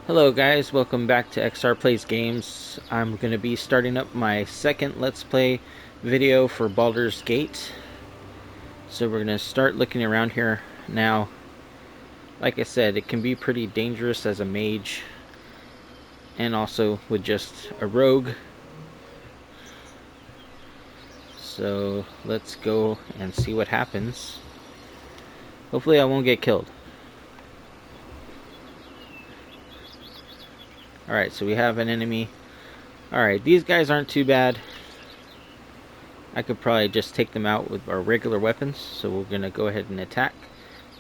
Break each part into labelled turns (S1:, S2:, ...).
S1: Hello guys, welcome back to XR Plays Games. I'm going to be starting up my second Let's Play video for Baldur's Gate. So we're going to start looking around here. Now, like I said, it can be pretty dangerous as a mage. And also with just a rogue. So let's go and see what happens. Hopefully I won't get killed. Alright, so we have an enemy. Alright, these guys aren't too bad. I could probably just take them out with our regular weapons. So we're going to go ahead and attack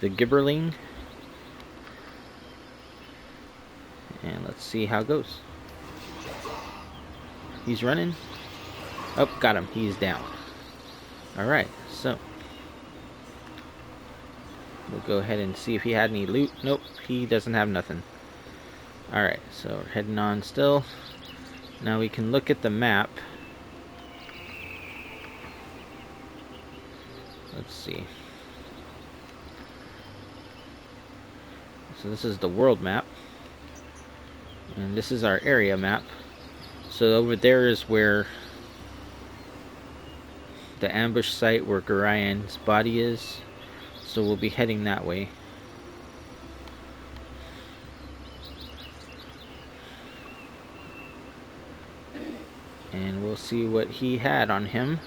S1: the Gibberling. And let's see how it goes. He's running. Oh, got him. He's down. Alright, so we'll go ahead and see if he had any loot. Nope, he doesn't have nothing. Alright, so we're heading on still. Now we can look at the map. Let's see. So this is the world map. And this is our area map. So over there is where the ambush site where Gorian's body is. So we'll be heading that way. And we'll see what he had on him.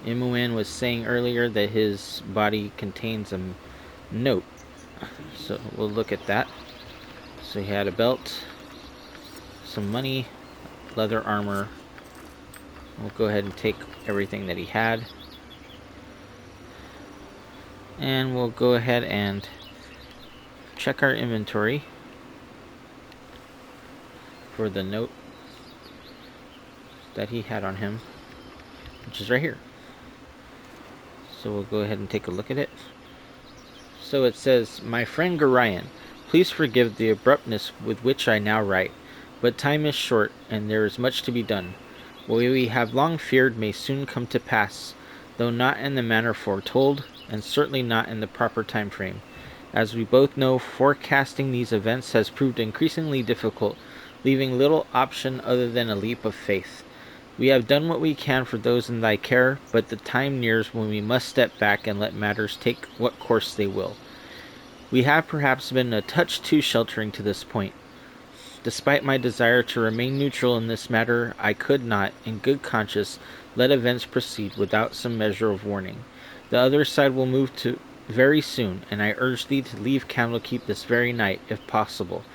S1: Imoen was saying earlier that his body contains a note. So we'll look at that. So he had a belt, some money, leather armor. We'll go ahead and take everything that he had. And we'll go ahead and check our inventory for the note that he had on him, which is right here. So we'll go ahead and take a look at it. So it says, "My friend Gorian, please forgive the abruptness with which I now write, but time is short and there is much to be done. What we have long feared may soon come to pass, though not in the manner foretold, and certainly not in the proper time frame. As we both know, forecasting these events has proved increasingly difficult, leaving little option other than a leap of faith. We have done what we can for those in thy care, but the time nears when we must step back and let matters take what course they will. We have perhaps been a touch too sheltering to this point. Despite my desire to remain neutral in this matter, I could not, in good conscience, let events proceed without some measure of warning. The other side will move to very soon, and I urge thee to leave Candlekeep this very night, if possible.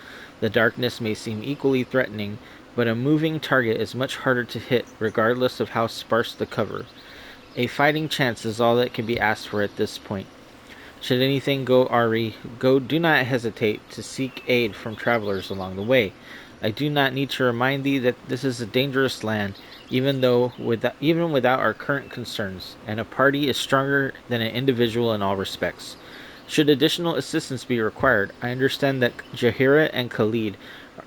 S1: The darkness may seem equally threatening, but a moving target is much harder to hit, regardless of how sparse the cover. A fighting chance is all that can be asked for at this point. Should anything go awry, do not hesitate to seek aid from travelers along the way. I do not need to remind thee that this is a dangerous land, even without our current concerns, and a party is stronger than an individual in all respects. Should additional assistance be required, I understand that Jaheira and Khalid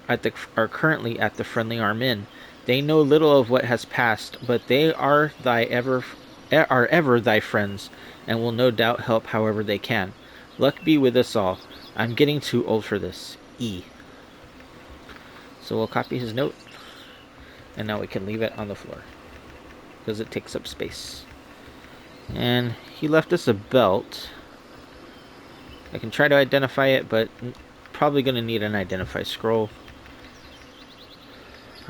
S1: are currently at the Friendly Arm Inn. They know little of what has passed, but they are ever thy friends, and will no doubt help however they can. Luck be with us all. I'm getting too old for this. E. So we'll copy his note, and now we can leave it on the floor, because it takes up space. And he left us a belt. I can try to identify it, but probably going to need an identify scroll.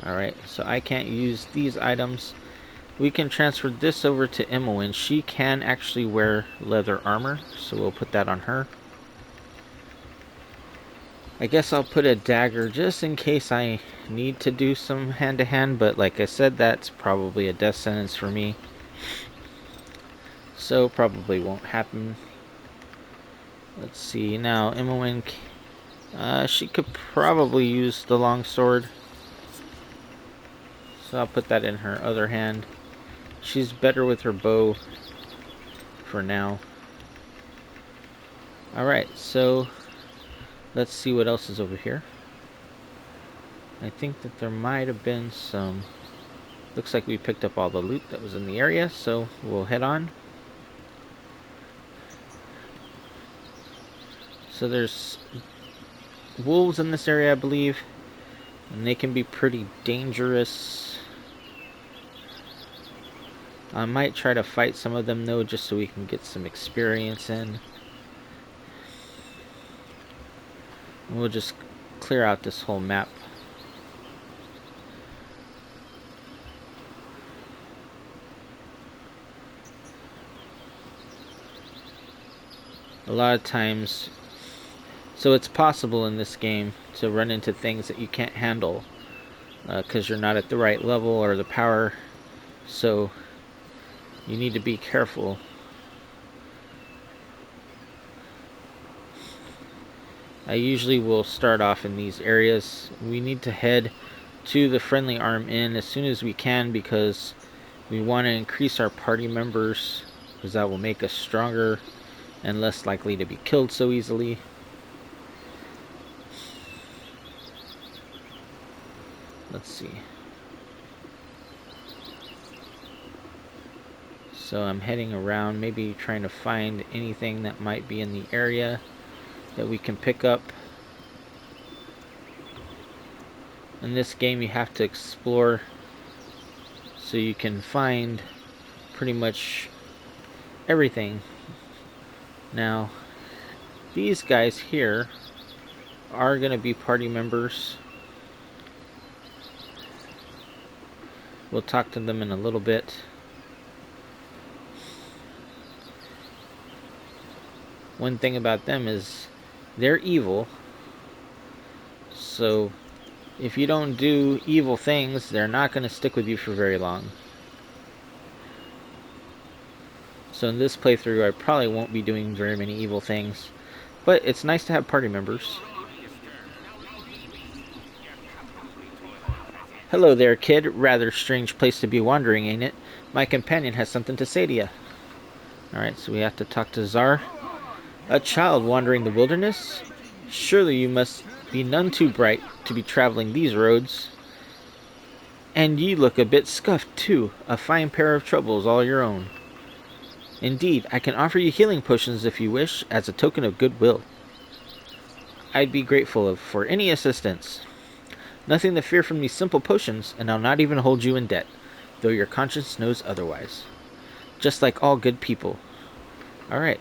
S1: Alright, so I can't use these items. We can transfer this over to Imoen. She can actually wear leather armor, so we'll put that on her. I guess I'll put a dagger just in case I need to do some hand-to-hand, but like I said, that's probably a death sentence for me. So probably won't happen. Let's see, now Imoen, she could probably use the longsword. So I'll put that in her other hand. She's better with her bow for now. Alright, so let's see what else is over here. I think that there might have been some... Looks like we picked up all the loot that was in the area, so we'll head on. So there's wolves in this area, I believe, and they can be pretty dangerous. I might try to fight some of them though, just so we can get some experience in. We'll just clear out this whole map. A lot of times, so it's possible in this game to run into things that you can't handle because you're not at the right level or the power, so you need to be careful. I usually will start off in these areas. We need to head to the friendly arm inn as soon as we can because we want to increase our party members, because that will make us stronger and less likely to be killed so easily. Let's see. So I'm heading around, maybe trying to find anything that might be in the area that we can pick up. In this game you have to explore so you can find pretty much everything. Now, these guys here are going to be party members. We'll talk to them in a little bit. One thing about them is they're evil. So if you don't do evil things, they're not going to stick with you for very long. So in this playthrough, I probably won't be doing very many evil things. But it's nice to have party members. Hello there, kid. Rather strange place to be wandering, ain't it? My companion has something to say to you. Alright, so we have to talk to Zar. A child wandering the wilderness? Surely you must be none too bright to be traveling these roads. And ye look a bit scuffed, too. A fine pair of troubles all your own. Indeed, I can offer you healing potions if you wish, as a token of goodwill. I'd be grateful for any assistance. Nothing to fear from these simple potions, and I'll not even hold you in debt, though your conscience knows otherwise. Just like all good people. Alright.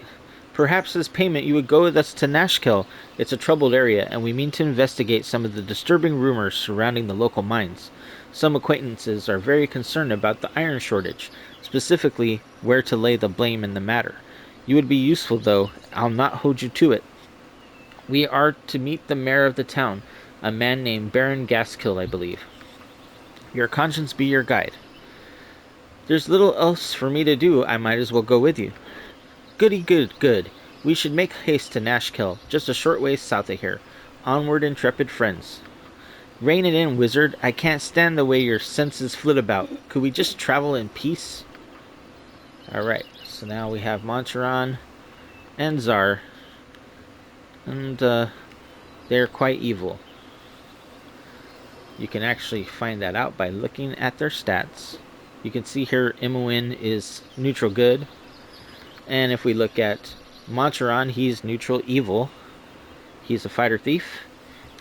S1: Perhaps as payment you would go with us to Nashkel. It's a troubled area, and we mean to investigate some of the disturbing rumors surrounding the local mines. Some acquaintances are very concerned about the iron shortage, specifically where to lay the blame in the matter. You would be useful, though. I'll not hold you to it. We are to meet the mayor of the town, a man named Baron Gaskill, I believe. Your conscience be your guide. There's little else for me to do. I might as well go with you. Goody good. We should make haste to Nashkel, just a short ways south of here. Onward, intrepid friends. Rein it in, wizard. I can't stand the way your senses flit about. Could we just travel in peace? Alright, so now we have Montaran and Zar. And they're quite evil. You can actually find that out by looking at their stats. You can see here Imoen is neutral good. And if we look at Montaran, he's neutral evil. He's a fighter thief.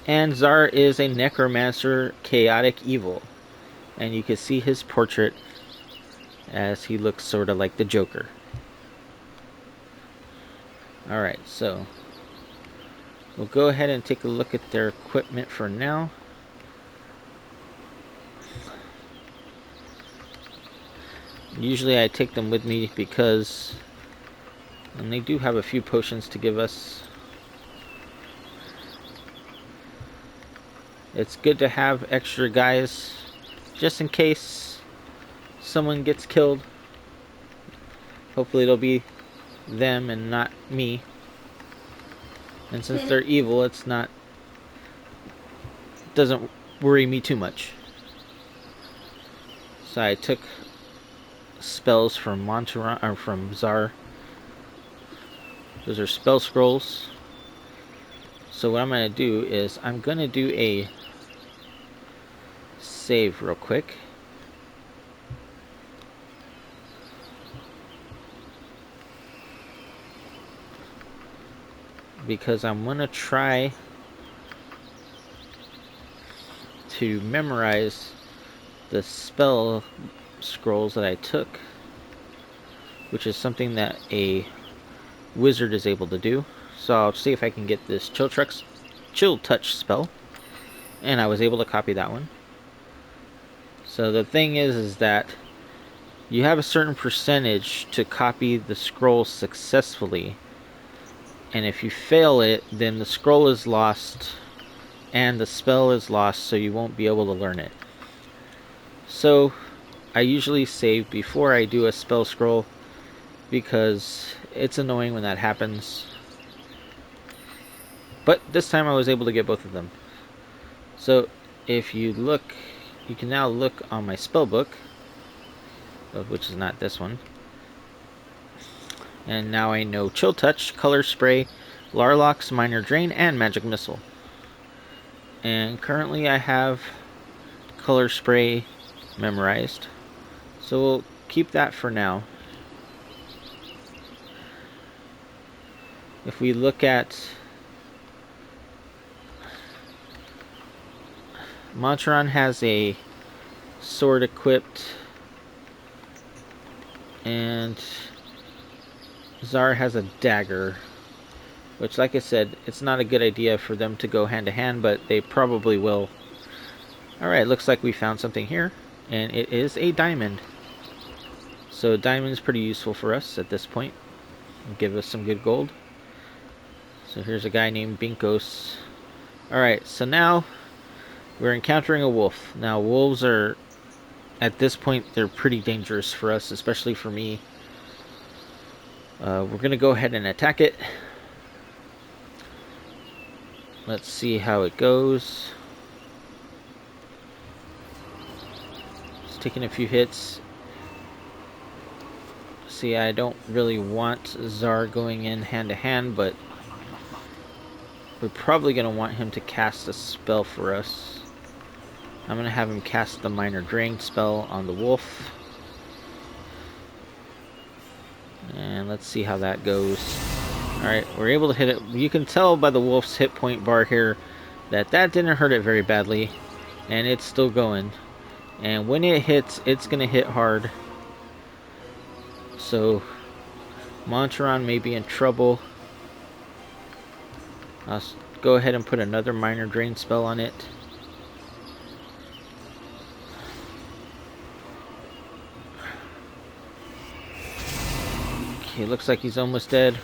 S1: And Zar is a necromancer chaotic evil. And you can see his portrait as he looks sort of like the Joker. Alright, so we'll go ahead and take a look at their equipment for now. Usually I take them with me because and they do have a few potions to give us. It's good to have extra guys just in case someone gets killed. Hopefully it'll be them and not me. And since they're evil, it doesn't worry me too much. So I took spells from Montaran or from Zar. Those are spell scrolls. So what I'm going to do is I'm going to do a save real quick. Because I'm going to try to memorize the spell scrolls that I took, which is something that a wizard is able to do. So I'll see if I can get this Chill Touch spell, and I was able to copy that one. So the thing is that you have a certain percentage to copy the scroll successfully, and if you fail it, then the scroll is lost and the spell is lost, so you won't be able to learn it. So I usually save before I do a spell scroll, because it's annoying when that happens. But this time I was able to get both of them. So if you look, you can now look on my spell book, which is not this one. And now I know Chill Touch, Color Spray, Larlock's Minor Drain, and Magic Missile. And currently I have Color Spray memorized, so we'll keep that for now. If we look at Montaron, has a sword equipped, and Zar has a dagger, which, like I said, it's not a good idea for them to go hand to hand, but they probably will. Alright, looks like we found something here, and it is a diamond. So a diamond is pretty useful for us at this point. It'll give us some good gold. So here's a guy named Binkos. Alright, so now we're encountering a wolf. Now wolves are, at this point, they're pretty dangerous for us, especially for me. We're going to go ahead and attack it. Let's see how it goes. It's taking a few hits. See, I don't really want Zar going in hand to hand, but we're probably going to want him to cast a spell for us. I'm going to have him cast the Minor Drain spell on the wolf. And let's see how that goes. Alright, we're able to hit it. You can tell by the wolf's hit point bar here that didn't hurt it very badly. And it's still going. And when it hits, it's going to hit hard. So Montaron may be in trouble. I'll go ahead and put another Minor Drain spell on it. Okay, looks like he's almost dead.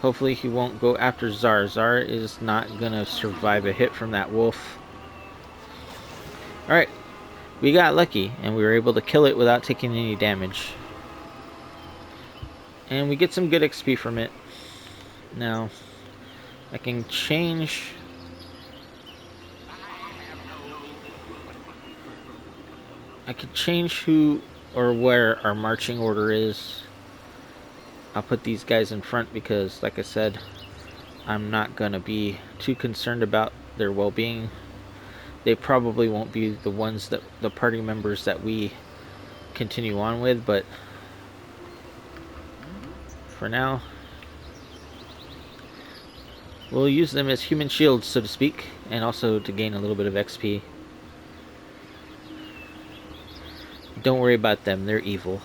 S1: Hopefully he won't go after Zar. Zar is not gonna survive a hit from that wolf. Alright, we got lucky and we were able to kill it without taking any damage. And we get some good XP from it. Now, I can change... I can change who or where our marching order is. I'll put these guys in front because, like I said, I'm not going to be too concerned about their well-being. They probably won't be the ones that the party members that we continue on with, but for now, we'll use them as human shields, so to speak, and also to gain a little bit of XP. Don't worry about them, they're evil.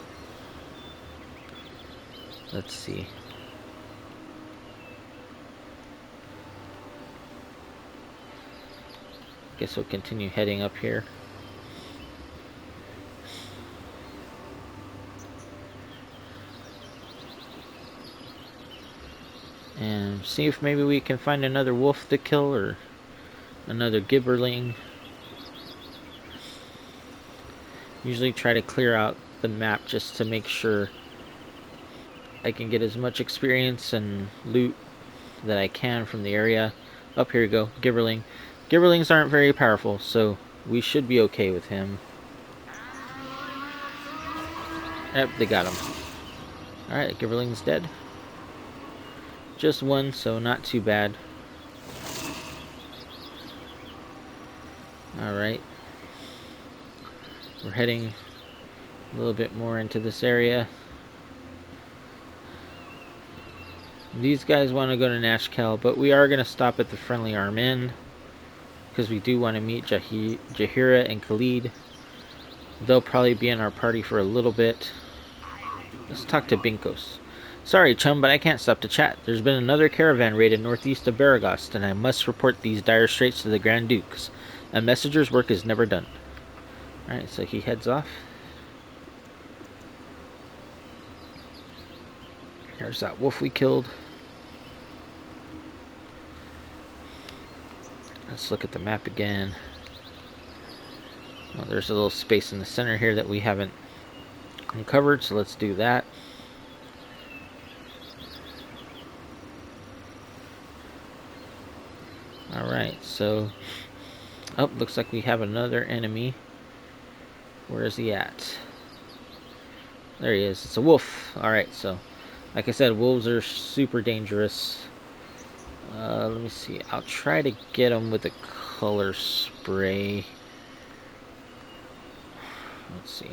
S1: Let's see. Guess we'll continue heading up here. And see if maybe we can find another wolf to kill or another gibberling. Usually try to clear out the map just to make sure I can get as much experience and loot that I can from the area. Up here we go, gibberling. Gibberlings aren't very powerful, so we should be okay with him. Yep, they got him. Alright, gibberling's dead. Just one, so not too bad. Alright. We're heading a little bit more into this area. These guys want to go to Nashkel, but we are going to stop at the Friendly Arm Inn, because we do want to meet Jahira and Khalid. They'll probably be in our party for a little bit. Let's talk to Binkos. Sorry, chum, but I can't stop to chat. There's been another caravan raided northeast of Baragost, and I must report these dire straits to the Grand Dukes. A messenger's work is never done. Alright, so he heads off. Here's that wolf we killed. Let's look at the map again. Well, there's a little space in the center here that we haven't uncovered, so let's do that. Alright, so... Oh, looks like we have another enemy. Where is he at? There he is. It's a wolf. Alright, so... Like I said, wolves are super dangerous. Let me see. I'll try to get them with a color spray. Let's see.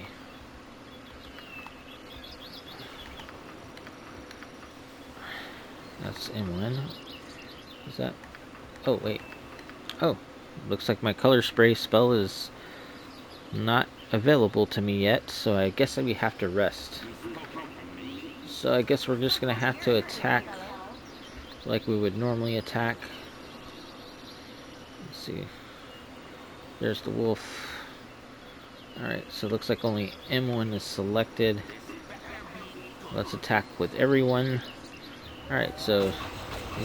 S1: That's M1. Is that... Oh, wait. Oh. Looks like my color spray spell is not available to me yet, so I guess that we have to rest. So I guess we're just going to have to attack like we would normally attack. Let's see. There's the wolf. Alright, so it looks like only M1 is selected. Let's attack with everyone. Alright, so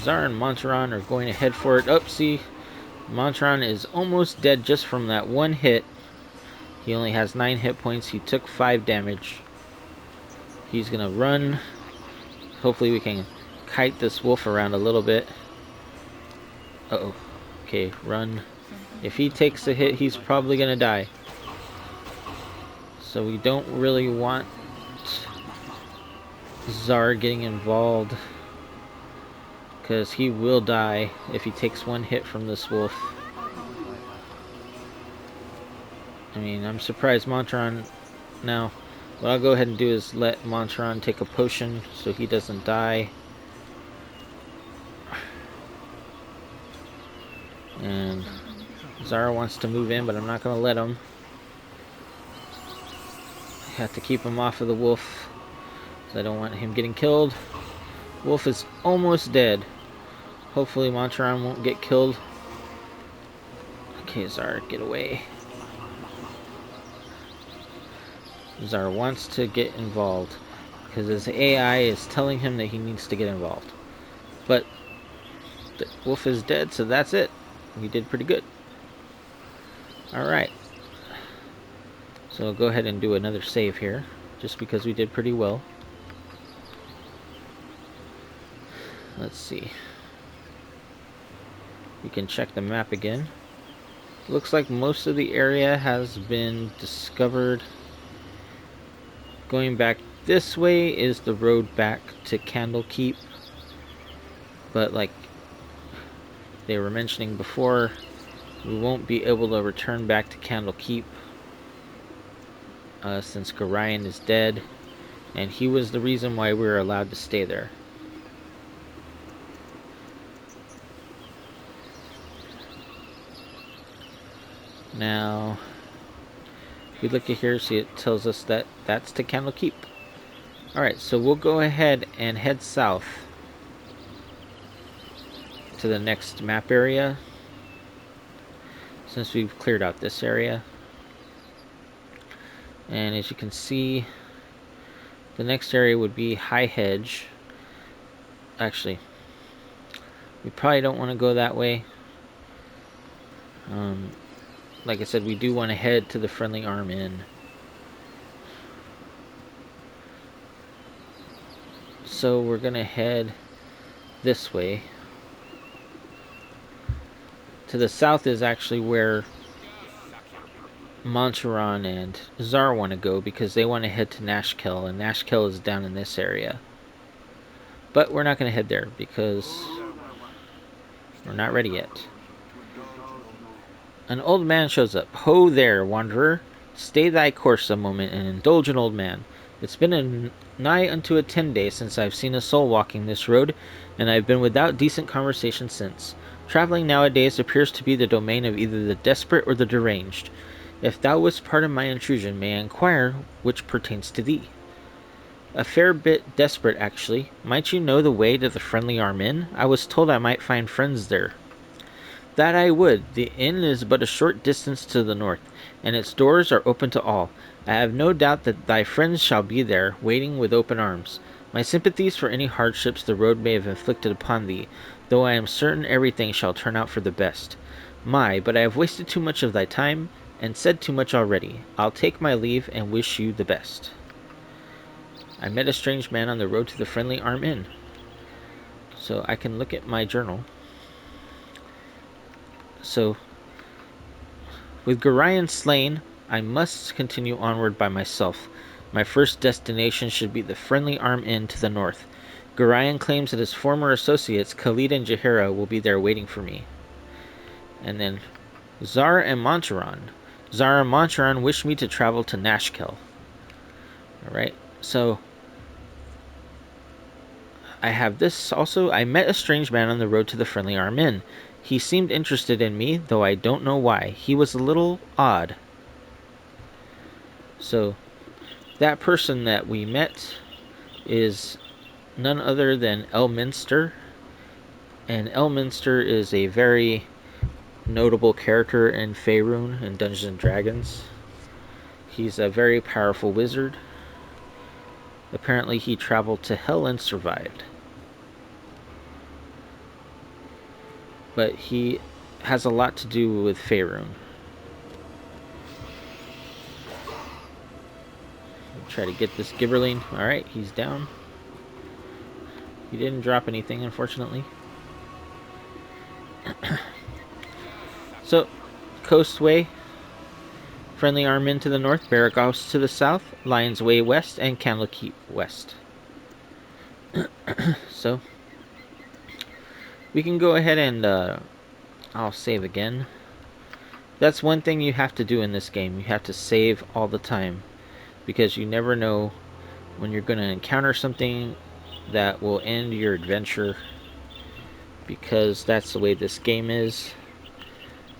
S1: Zar and Montaron are going to head for it. Oh, see, Montaron is almost dead just from that one hit. He only has 9 hit points. He took 5 damage. He's going to run. Hopefully we can kite this wolf around a little bit. Uh-oh. Okay, run. If he takes a hit, he's probably going to die. So we don't really want Zar getting involved, because he will die if he takes one hit from this wolf. I mean, I'm surprised Montaron... Now, what I'll go ahead and do is let Montaron take a potion so he doesn't die. And Zara wants to move in, but I'm not going to let him. I have to keep him off of the wolf, because I don't want him getting killed. Wolf is almost dead. Hopefully Montaron won't get killed. Okay, Zara, get away. Zara wants to get involved, because his AI is telling him that he needs to get involved. But the wolf is dead, so that's it. We did pretty good. Alright. So I'll go ahead and do another save here, just because we did pretty well. Let's see. We can check the map again. Looks like most of the area has been discovered. Going back this way is the road back to Candlekeep. But like they were mentioning before, we won't be able to return back to Candlekeep since Gorion is dead, and he was the reason why we were allowed to stay there. Now, if we look at here, see it tells us that that's to Candlekeep. Alright, so we'll go ahead and head south to the next map area, since we've cleared out this area. And as you can see, the next area would be High Hedge. Actually, we probably don't want to go that way. Like I said, we do want to head to the Friendly Arm Inn. So we're going to head this way. To the south is actually where Montaron and Zar want to go, because they want to head to Nashkel, and Nashkel is down in this area. But we're not going to head there because we're not ready yet. An old man shows up. Ho there, wanderer. Stay thy course a moment and indulge an old man. It's been nigh unto a 10 days since I've seen a soul walking this road, and I've been without decent conversation since. Traveling nowadays appears to be the domain of either the desperate or the deranged. If thou wast part of my intrusion, may I inquire which pertains to thee? A fair bit desperate, actually. Might you know the way to the Friendly Arm Inn? I was told I might find friends there. That I would. The inn is but a short distance to the north, and its doors are open to all. I have no doubt that thy friends shall be there, waiting with open arms. My sympathies for any hardships the road may have inflicted upon thee, though I am certain everything shall turn out for the best. But I have wasted too much of thy time, and said too much already. I'll take my leave, and wish you the best. I met a strange man on the road to the Friendly Arm Inn. So I can look at my journal. So, with Gorion slain, I must continue onward by myself. My first destination should be the Friendly Arm Inn to the north. Gorion claims that his former associates, Khalid and Jaheira, will be there waiting for me. And then, Zara and Montaron. Zara and Montaron wish me to travel to Nashkel. Alright, so I have this also. I met a strange man on the road to the Friendly Arm Inn. He seemed interested in me, though I don't know why. He was a little odd. So, that person that we met is none other than Elminster. And Elminster is a very notable character in Faerun and Dungeons and Dragons. He's a very powerful wizard. Apparently he traveled to Hell and survived. But he has a lot to do with Faerun. Try to get this Gibberling. Alright, he's down. He didn't drop anything, unfortunately. So, Coastway, Friendly Arm Inn to the north, Baragos to the south, Lion's Way west, and Candlekeep west. So, we can go ahead and I'll save again. That's one thing you have to do in this game. You have to save all the time, because you never know when you're going to encounter something that will end your adventure, because that's the way this game is.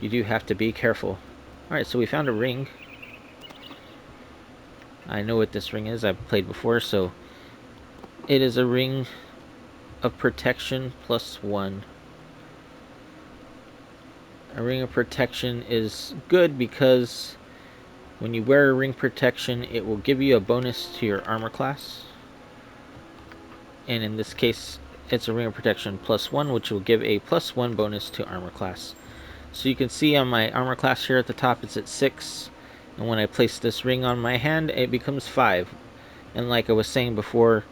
S1: You do have to be careful. Alright, so we found a ring. I know what this ring is. I've played before, so it is a ring of protection +1. A ring of protection is good because when you wear a ring protection, it will give you a bonus to your armor class. And in this case, it's a ring of protection +1, which will give a +1 bonus to armor class. So you can see on my armor class here at the top, it's at 6. And when I place this ring on my hand, it becomes 5. And like I was saying before,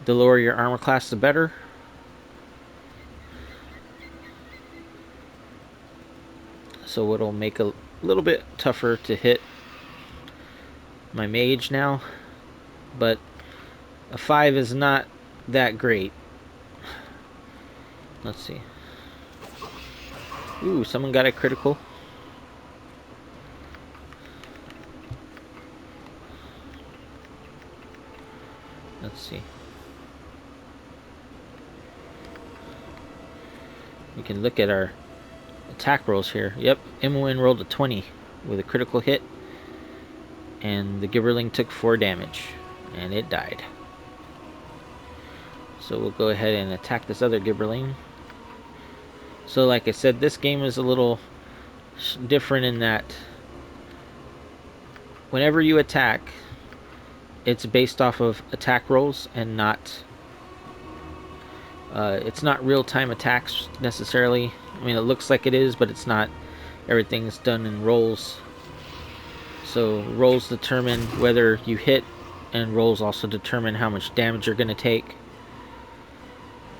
S1: the lower your armor class, the better. So it'll make a little bit tougher to hit my mage now. But a 5 is not that great. Let's see. Ooh, someone got a critical. Let's see. We can look at our attack rolls here. Yep, Imoen rolled a 20 with a critical hit. And the Gibberling took 4 damage. And it died. So we'll go ahead and attack this other Gibberling. So like I said, this game is a little different in that whenever you attack, it's based off of attack rolls and not it's not real-time attacks necessarily. I mean, it looks like it is, but it's not. Everything's done in rolls. So rolls determine whether you hit, and rolls also determine how much damage you're going to take.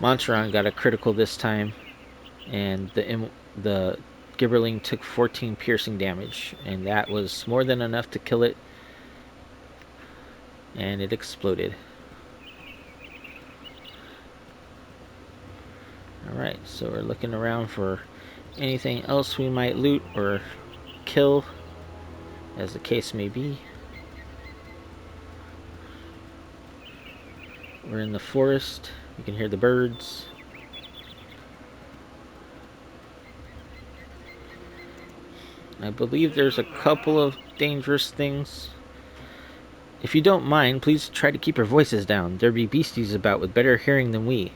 S1: Montaron got a critical this time, and the Gibberling took 14 piercing damage, and that was more than enough to kill it, and it exploded. Alright, so we're looking around for anything else we might loot or kill, as the case may be. We're in the forest. You can hear the birds. I believe there's a couple of dangerous things. If you don't mind, please try to keep your voices down. There be beasties about with better hearing than we.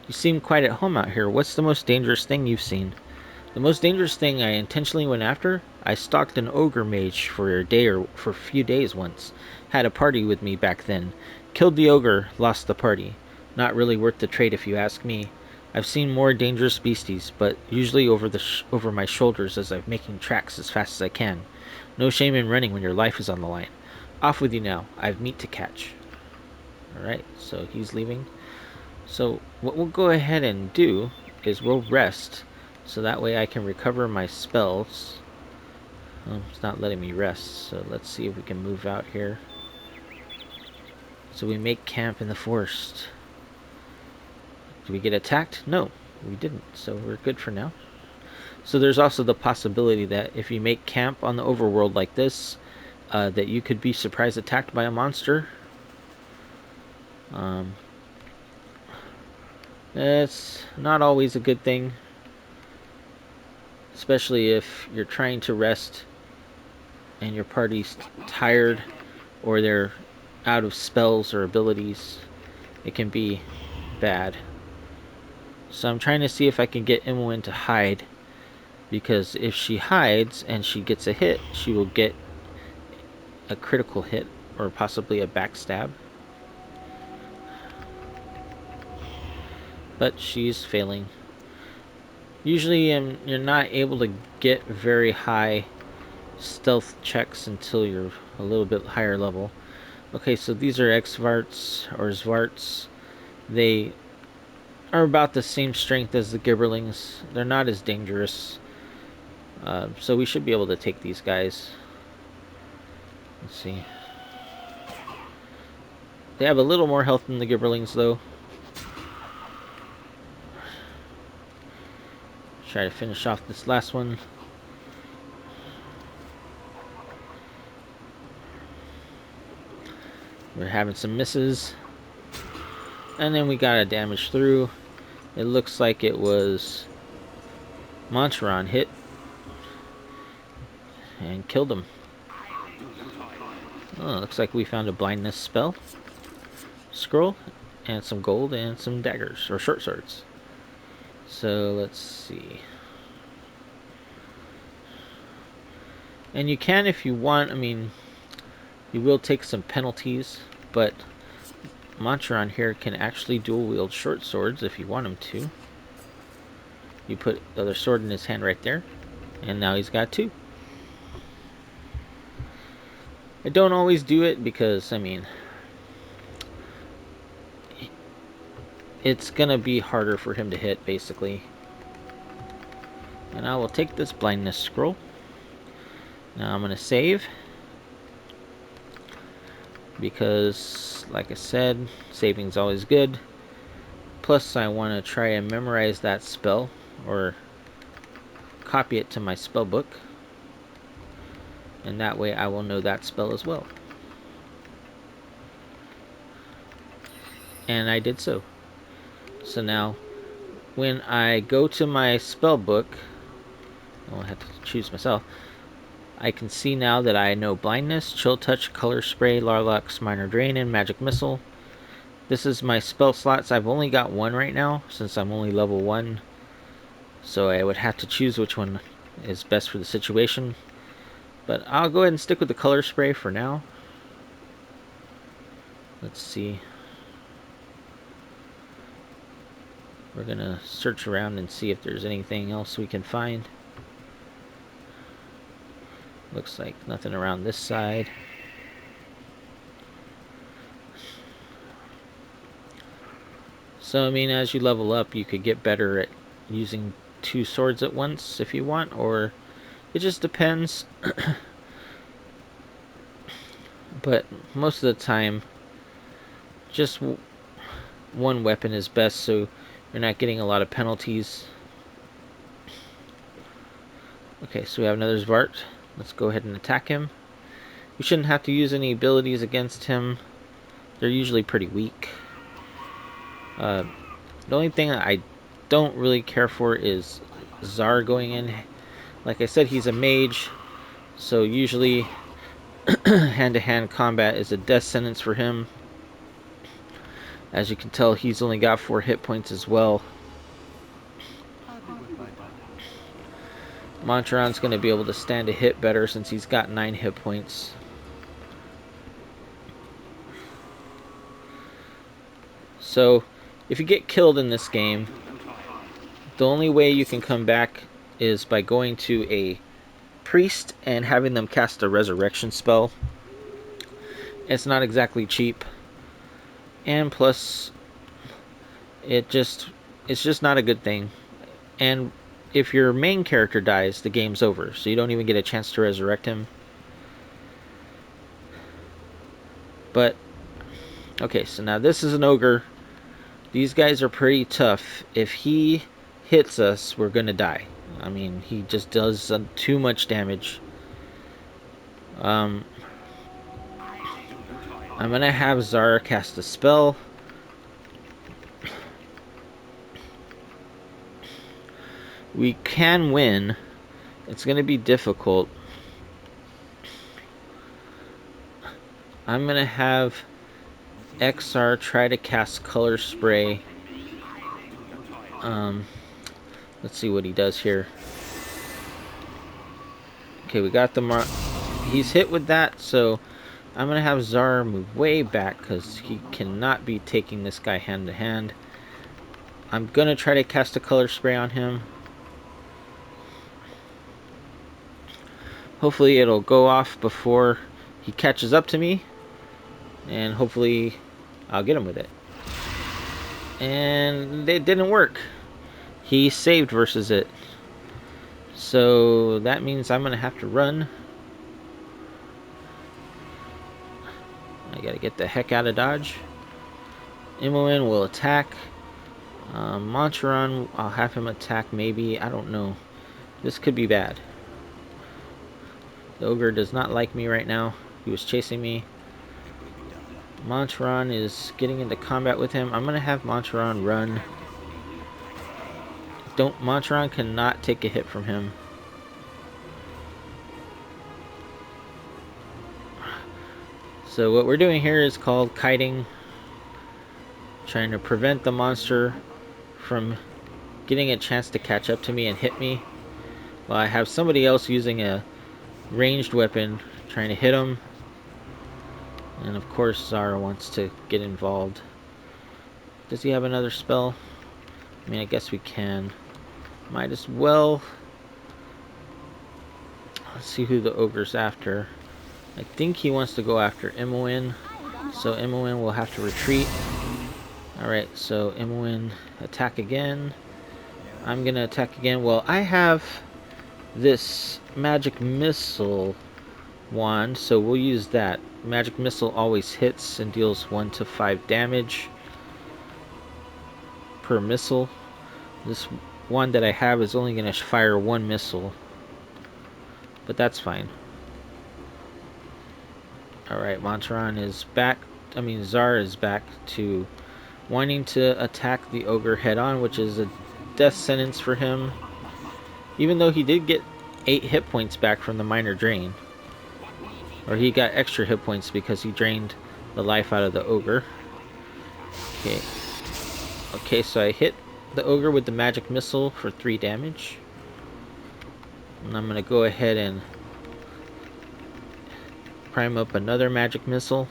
S1: You seem quite at home out here. What's the most dangerous thing you've seen? The most dangerous thing I intentionally went after? I stalked an ogre mage for a day or for a few days once. Had a party with me back then. Killed the ogre, lost the party. Not really worth the trade if you ask me. I've seen more dangerous beasties, but usually over my shoulders as I'm making tracks as fast as I can. No shame in running when your life is on the line. Off with you now. I've meat to catch. Alright, so he's leaving. So what we'll go ahead and do is we'll rest, so that way I can recover my spells. It's not letting me rest, so let's see if we can move out here. So we make camp in the forest. Did we get attacked? No, we didn't, so we're good for now. So there's also the possibility that if you make camp on the overworld like this, that you could be surprise attacked by a monster. It's not always a good thing, especially if you're trying to rest and your party's tired or they're out of spells or abilities. It can be bad. So I'm trying to see if I can get Imoen to hide, because if she hides and she gets a hit, she will get a critical hit or possibly a backstab. But she's failing. Usually you're not able to get very high stealth checks until you're a little bit higher level. Okay, so these are Xvarts or Zvarts. They are about the same strength as the Gibberlings. They're not as dangerous. So we should be able to take these guys. Let's see. They have a little more health than the Gibberlings, though. Try to finish off this last one. We're having some misses. And then we got a damage through. It looks like it was Monteron hit and killed him. Oh, looks like we found a blindness spell, scroll, and some gold and some daggers or short swords. So let's see. And you can, if you want, I mean, you will take some penalties, but Monteron here can actually dual wield short swords if you want him to. You put the other sword in his hand right there, and now he's got two. I don't always do it because, I mean, it's gonna be harder for him to hit, basically. And I will take this blindness scroll. Now I'm gonna save, because, like I said, saving's always good. Plus, I want to try and memorize that spell, or copy it to my spell book, and that way I will know that spell as well. And I did so. So now, when I go to my spell book, I'll have to choose myself. I can see now that I know Blindness, Chill Touch, Color Spray, Larlux, Minor Drain, and Magic Missile. This is my spell slots. I've only got one right now, since I'm only level 1. So I would have to choose which one is best for the situation. But I'll go ahead and stick with the Color Spray for now. Let's see. We're gonna search around and see if there's anything else we can find. Looks like nothing around this side. So, I mean, as you level up, you could get better at using two swords at once if you want, or it just depends. But most of the time, just one weapon is best, so you're not getting a lot of penalties. Okay, so we have another Zvart. Let's go ahead and attack him. We shouldn't have to use any abilities against him. They're usually pretty weak. The only thing I don't really care for is Zar going in. Like I said, he's a mage, so usually hand-to-hand combat is a death sentence for him. As you can tell, he's only got 4 hit points as well. Montaron's going to be able to stand a hit better since he's got 9 hit points. So, if you get killed in this game, the only way you can come back is by going to a priest and having them cast a resurrection spell. It's not exactly cheap, and plus it's just not a good thing. And if your main character dies, the game's over, so you don't even get a chance to resurrect him. But okay, so now this is an ogre. These guys are pretty tough. If he hits us, we're gonna die. I mean, he just does too much damage. I'm gonna have Zara cast a spell. We can win. It's gonna be difficult. I'm gonna have XR try to cast Color Spray. Let's see what he does here. Okay, we got the he's hit with that, so I'm gonna have Zara move way back because he cannot be taking this guy hand to hand. I'm gonna try to cast a Color Spray on him. Hopefully it'll go off before he catches up to me, and hopefully I'll get him with it. And it didn't work. He saved versus it. So that means I'm gonna have to run. I gotta get the heck out of Dodge. Imoen will attack. Montaron, I'll have him attack maybe. I don't know. This could be bad. The ogre does not like me right now. He was chasing me. Montaron is getting into combat with him. I'm gonna have Montaron run. Montaron cannot take a hit from him. So what we're doing here is called kiting. Trying to prevent the monster from getting a chance to catch up to me and hit me, while I have somebody else using a ranged weapon trying to hit him. And of course Zara wants to get involved. Does he have another spell? I mean, I guess we can. Might as well. Let's see who the ogre's after. I think he wants to go after Imoen, so Imoen will have to retreat. Alright, so Imoen attack again. I'm gonna attack again. Well, I have this magic missile wand, so we'll use that. Magic missile always hits and deals 1 to 5 damage per missile. This one that I have is only gonna fire 1 missile, but that's fine. Alright, Montaron is back. I mean, Zara is back to wanting to attack the ogre head on, which is a death sentence for him. Even though he did get 8 hit points back from the minor drain. Or he got extra hit points because he drained the life out of the ogre. Okay. Okay, so I hit the ogre with the magic missile for 3 damage. And I'm going to go ahead and prime up another magic missile.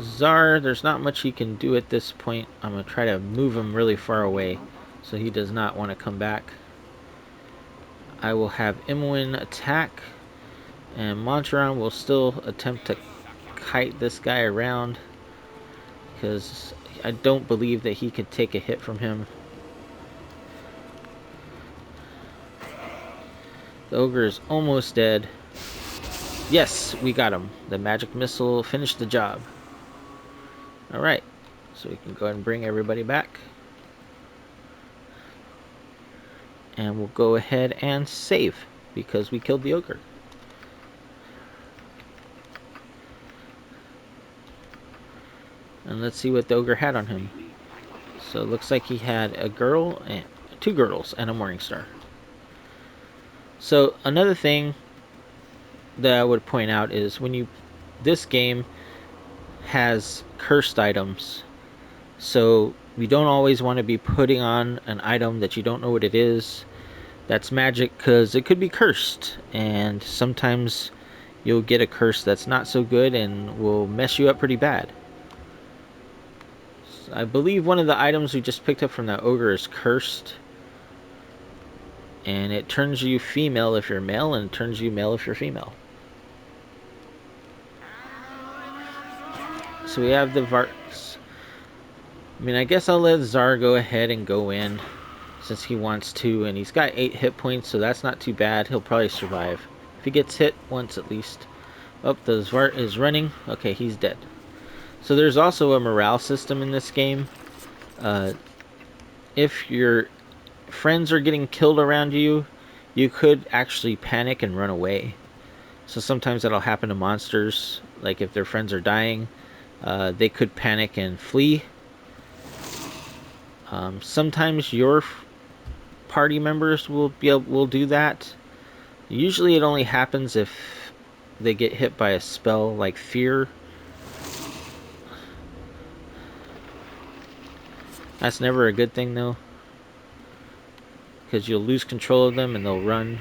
S1: Zar, there's not much he can do at this point. I'm going to try to move him really far away so he does not want to come back. I will have Imoen attack, and Montaron will still attempt to kite this guy around because I don't believe that he could take a hit from him. The ogre is almost dead. Yes, we got him. The magic missile finished the job. Alright, so we can go ahead and bring everybody back. And we'll go ahead and save because we killed the ogre. And let's see what the ogre had on him. So it looks like he had a girl and 2 girdles, and a morning star. So another thing that I would point out is this game has cursed items, so you don't always want to be putting on an item that you don't know what it is. That's magic, because it could be cursed, and sometimes you'll get a curse that's not so good and will mess you up pretty bad. I believe one of the items we just picked up from that ogre is cursed, and it turns you female if you're male, and it turns you male if you're female. So we have the Varts. I mean, I guess I'll let Zar go ahead and go in, since he wants to, and he's got 8 hit points, so that's not too bad. He'll probably survive. If he gets hit once at least. Oh, the Zvart is running. Okay, he's dead. So there's also a morale system in this game. If your friends are getting killed around you, you could actually panic and run away. So sometimes that'll happen to monsters. Like if their friends are dying, they could panic and flee. Sometimes your party members will do that. Usually it only happens if they get hit by a spell like fear. That's never a good thing though, because you'll lose control of them and they'll run.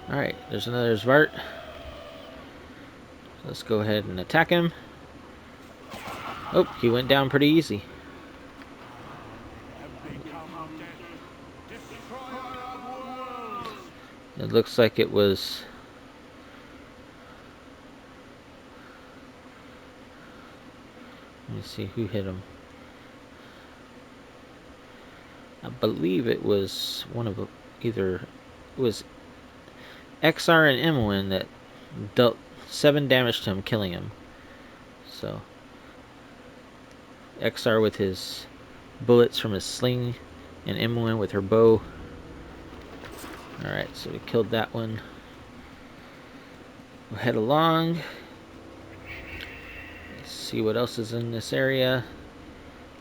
S1: Alright, there's another Zvart. Let's go ahead and attack him. Oh, he went down pretty easy. It looks like it was... Let me see who hit him. I believe it was one of either... It was XR and Imoen that dealt 7 damage to him, killing him. So... XR with his bullets from his sling, and Imoen with her bow. Alright, so we killed that one. We'll head along. Let's see what else is in this area.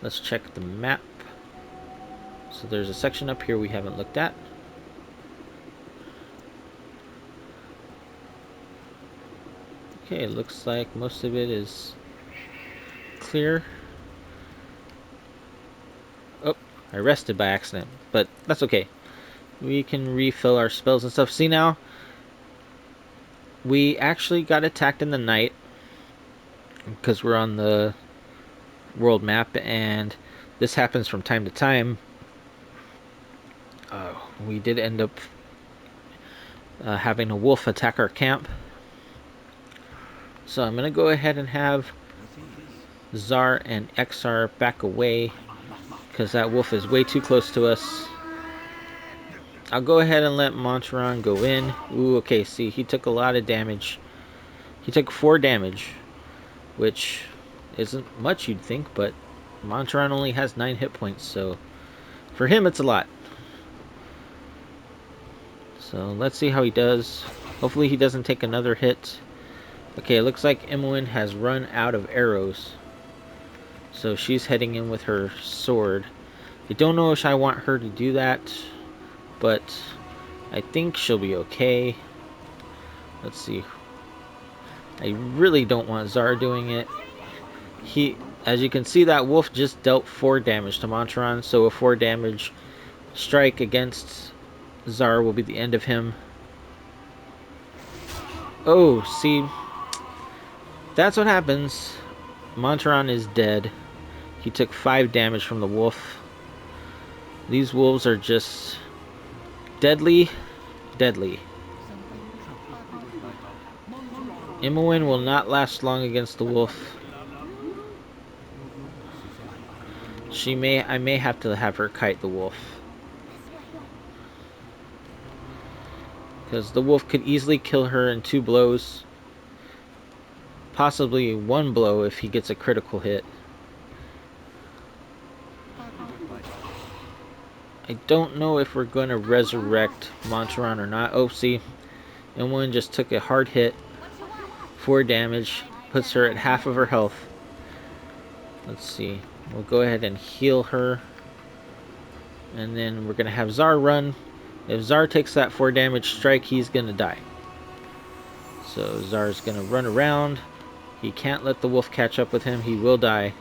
S1: Let's check the map. So there's a section up here we haven't looked at. Okay, it looks like most of it is clear. Oh, I rested by accident, but that's okay. We can refill our spells and stuff. See now, we actually got attacked in the night because we're on the world map, and this happens from time to time. We did end up having a wolf attack our camp. So I'm going to go ahead and have Zar and XR back away, because that wolf is way too close to us. I'll go ahead and let Montaron go in. Ooh, okay, see, he took a lot of damage. He took 4 damage, which isn't much, you'd think, but Montaron only has 9 hit points, so for him it's a lot. So let's see how he does. Hopefully he doesn't take another hit. Okay, it looks like Imoen has run out of arrows, so she's heading in with her sword. I don't know if I want her to do that, but I think she'll be okay. Let's see. I really don't want Zar doing it. As you can see, that wolf just dealt 4 damage to Montaron, so a 4 damage strike against Zar will be the end of him. Oh, see, that's what happens. Montaron is dead. He took 5 damage from the wolf. These wolves are just deadly, deadly. Imoen will not last long against the wolf. I may have to have her kite the wolf, because the wolf could easily kill her in 2 blows. Possibly 1 blow if he gets a critical hit. I don't know if we're going to resurrect Montaron or not. Oh, see, Imoen just took a hard hit. 4 damage. Puts her at half of her health. Let's see. We'll go ahead and heal her. And then we're going to have Zar run. If Zar takes that 4 damage strike, he's going to die. So Zar's going to run around. He can't let the wolf catch up with him. He will die.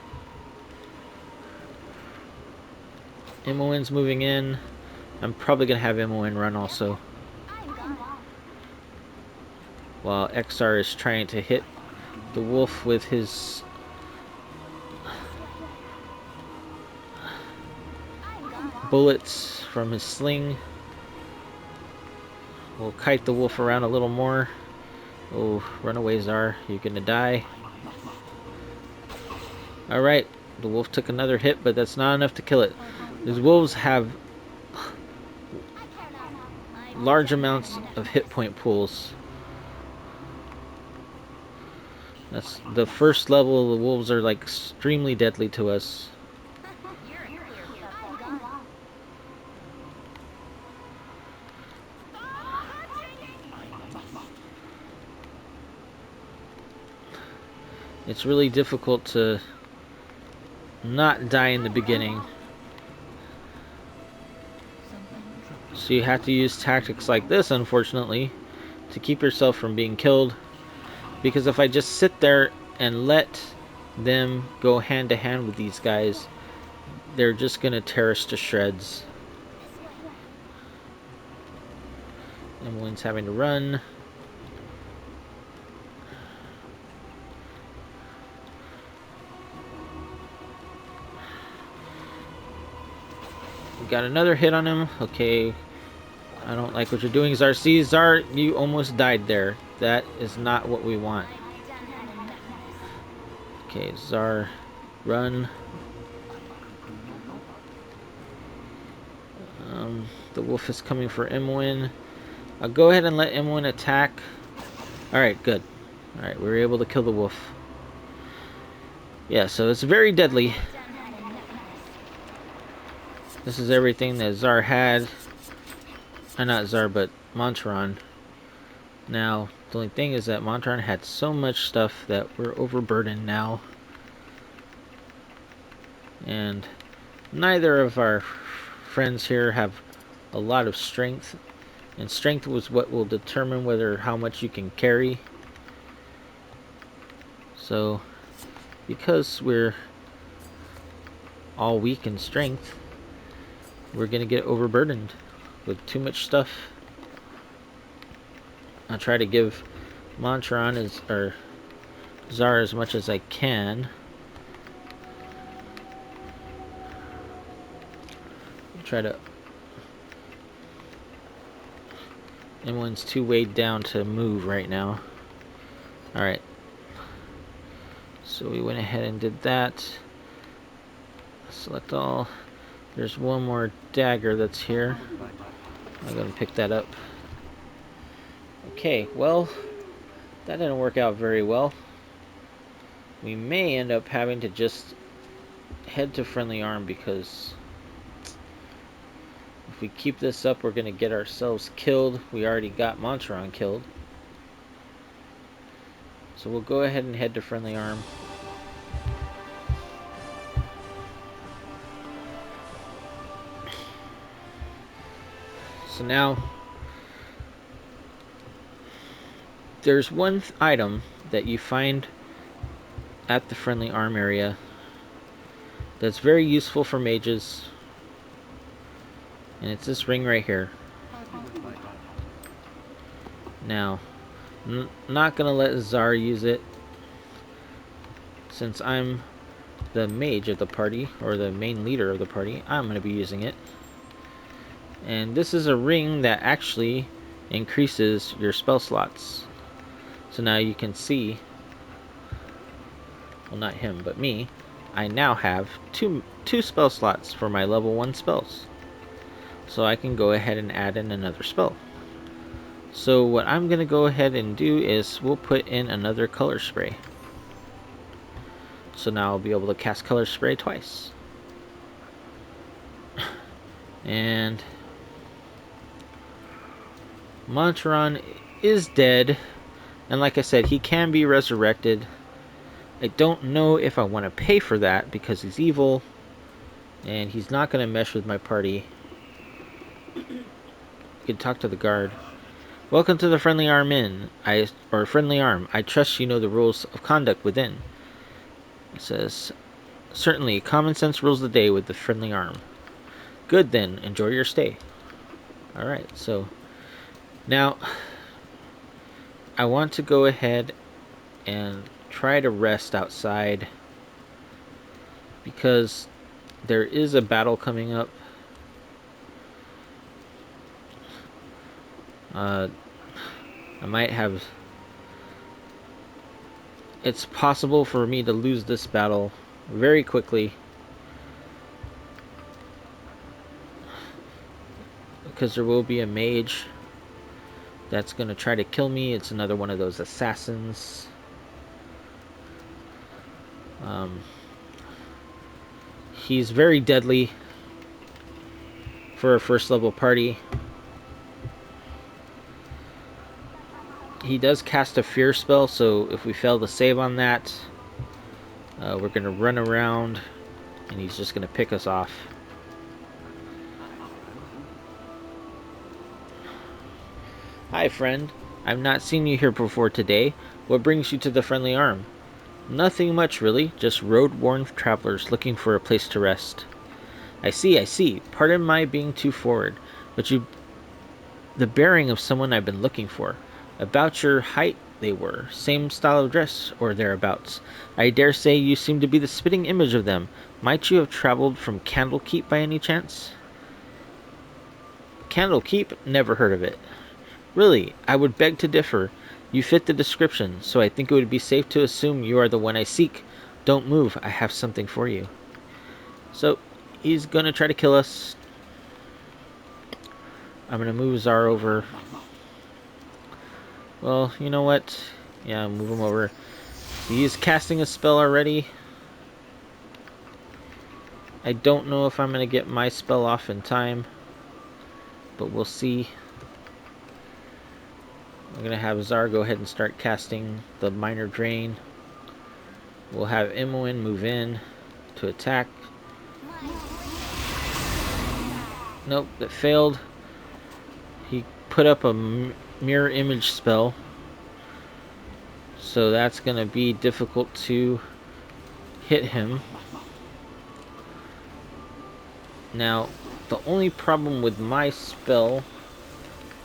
S1: Imoen's moving in. I'm probably going to have Imoen run also. While Exar is trying to hit the wolf with his bullets from his sling. We'll kite the wolf around a little more. Oh, run away, Zar. You're gonna die. Alright, the wolf took another hit, but that's not enough to kill it. These wolves have large amounts of hit point pools. That's the first level of the wolves are like extremely deadly to us. It's really difficult to not die in the beginning. So you have to use tactics like this, unfortunately, to keep yourself from being killed. Because if I just sit there and let them go hand to hand with these guys, they're just gonna tear us to shreds. Imoen's having to run. We got another hit on him. Okay. I don't like what you're doing, Zar. See, Zar, you almost died there. That is not what we want. Okay, Zar, run. The wolf is coming for Imoen. I'll go ahead and let Imoen attack. Alright, good. Alright, we were able to kill the wolf. Yeah, so it's very deadly. This is everything that Zar had. Not Zar, but Montaron. Now, the only thing is that Montaron had so much stuff that we're overburdened now. And neither of our friends here have a lot of strength. And strength was what will determine whether how much you can carry. So, because we're all weak in strength, we're gonna get overburdened with too much stuff. I'll try to give Montaron or Zar as much as I can. Try to. Imoen's too weighed down to move right now. Alright. So we went ahead and did that. Select all. There's one more dagger that's here. I'm going to pick that up. Okay, well, that didn't work out very well. We may end up having to just head to Friendly Arm because if we keep this up, we're going to get ourselves killed. We already got Montaron killed. So we'll go ahead and head to Friendly Arm. So now, there's one item that you find at the Friendly Arm area that's very useful for mages. And it's this ring right here. Now, not gonna let Zar use it since I'm the mage of the party, or the main leader of the party. I'm gonna be using it. And this is a ring that actually increases your spell slots. So now you can see, well, not him, but me, I now have two spell slots for my level 1 spells. So I can go ahead and add in another spell. So what I'm going to go ahead and do is we'll put in another color spray. So now I'll be able to cast color spray twice. And Montaron is dead. And like I said, he can be resurrected. I don't know if I want to pay for that because he's evil and he's not going to mesh with my party. You can talk to the guard. Welcome to the Friendly Arm Inn. Friendly Arm. I trust you know the rules of conduct within. It says, certainly, common sense rules the day with the Friendly Arm. Good then, enjoy your stay. Alright, so now I want to go ahead and try to rest outside because there is a battle coming up. I might have... It's possible for me to lose this battle very quickly because there will be a mage that's going to try to kill me. It's another one of those assassins. He's very deadly for a first level party. He does cast a fear spell, so if we fail to save on that, we're going to run around and he's just going to pick us off. Hi, friend. I've not seen you here before today. What brings you to the Friendly Arm? Nothing much, really. Just road-worn travelers looking for a place to rest. I see. Pardon my being too forward, but the bearing of someone I've been looking for. About your height, they were. Same style of dress, or thereabouts. I dare say you seem to be the spitting image of them. Might you have traveled from Candlekeep by any chance? Candlekeep? Never heard of it. Really, I would beg to differ. You fit the description, so I think it would be safe to assume you are the one I seek. Don't move, I have something for you. So, he's gonna try to kill us. I'm gonna move Zar over. Well, you know what? Yeah, move him over. He's casting a spell already. I don't know if I'm gonna get my spell off in time, but we'll see. I'm going to have Zar go ahead and start casting the Minor Drain. We'll have Imoen move in to attack. Nope, that failed. He put up a mirror image spell, so that's going to be difficult to hit him. Now, the only problem with my spell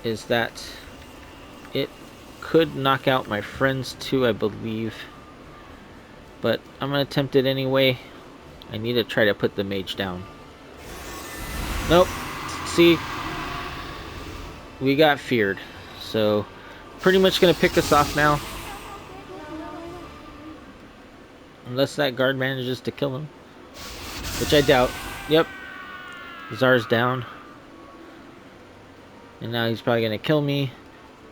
S1: is that it could knock out my friends too, I believe. But I'm going to attempt it anyway. I need to try to put the mage down. Nope. See? We got feared. So, pretty much going to pick us off now. Unless that guard manages to kill him. Which I doubt. Yep. Zar's down. And now he's probably going to kill me.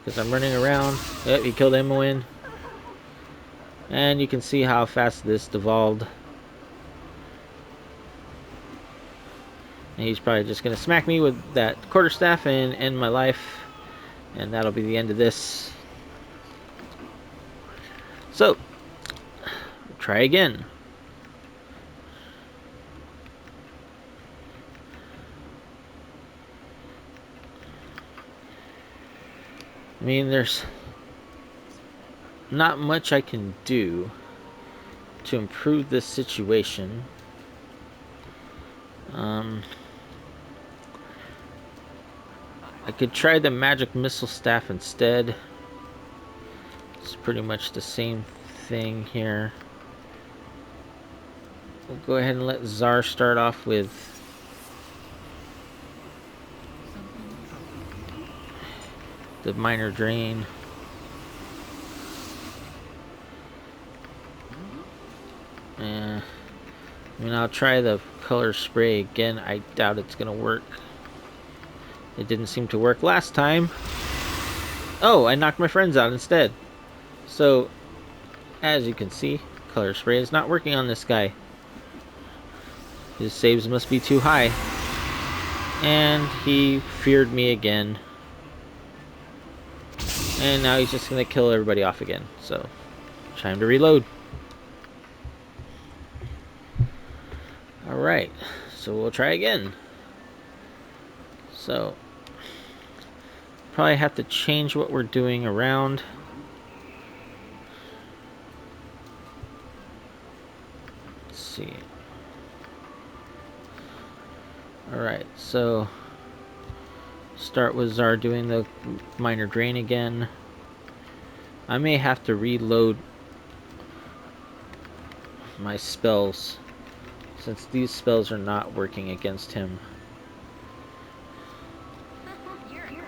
S1: Because I'm running around. Yep, he killed Imoen. And you can see how fast this devolved. And he's probably just going to smack me with that quarterstaff and end my life. And that'll be the end of this. So, try again. I mean, there's not much I can do to improve this situation. I could try the magic missile staff instead. It's pretty much the same thing here. We'll go ahead and let Zar start off with the Minor Drain. I mean, I'll try the color spray again. I doubt it's gonna work. It didn't seem to work last time. Oh, I knocked my friends out instead. So, as you can see, color spray is not working on this guy. His saves must be too high. And he feared me again. And now he's just gonna kill everybody off again. So, time to reload. Alright, so we'll try again. So, probably have to change what we're doing around. Let's see. Alright, so start with Zar doing the minor drain again. I may have to reload my spells, since these spells are not working against him.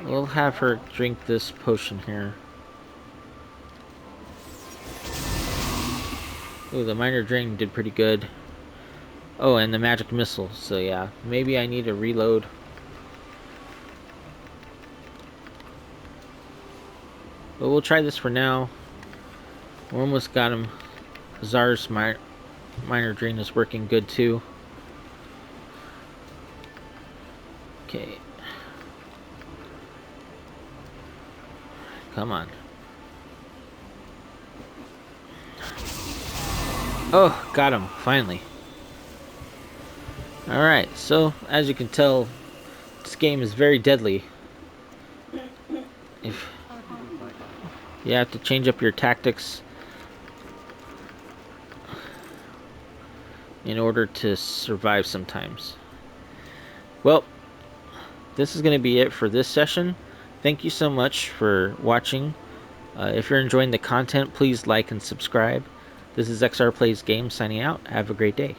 S1: We'll have her drink this potion here. Ooh, the minor drain did pretty good. Oh, and the magic missile, so yeah, maybe I need to reload. But we'll try this for now. We almost got him. Zar's minor drain is working good too. Okay. Come on. Oh, got him, finally. Alright, so as you can tell, this game is very deadly. If you have to change up your tactics in order to survive sometimes. Well, this is going to be it for this session. Thank you so much for watching. If you're enjoying the content, please like and subscribe. This is XR Plays Games signing out. Have a great day.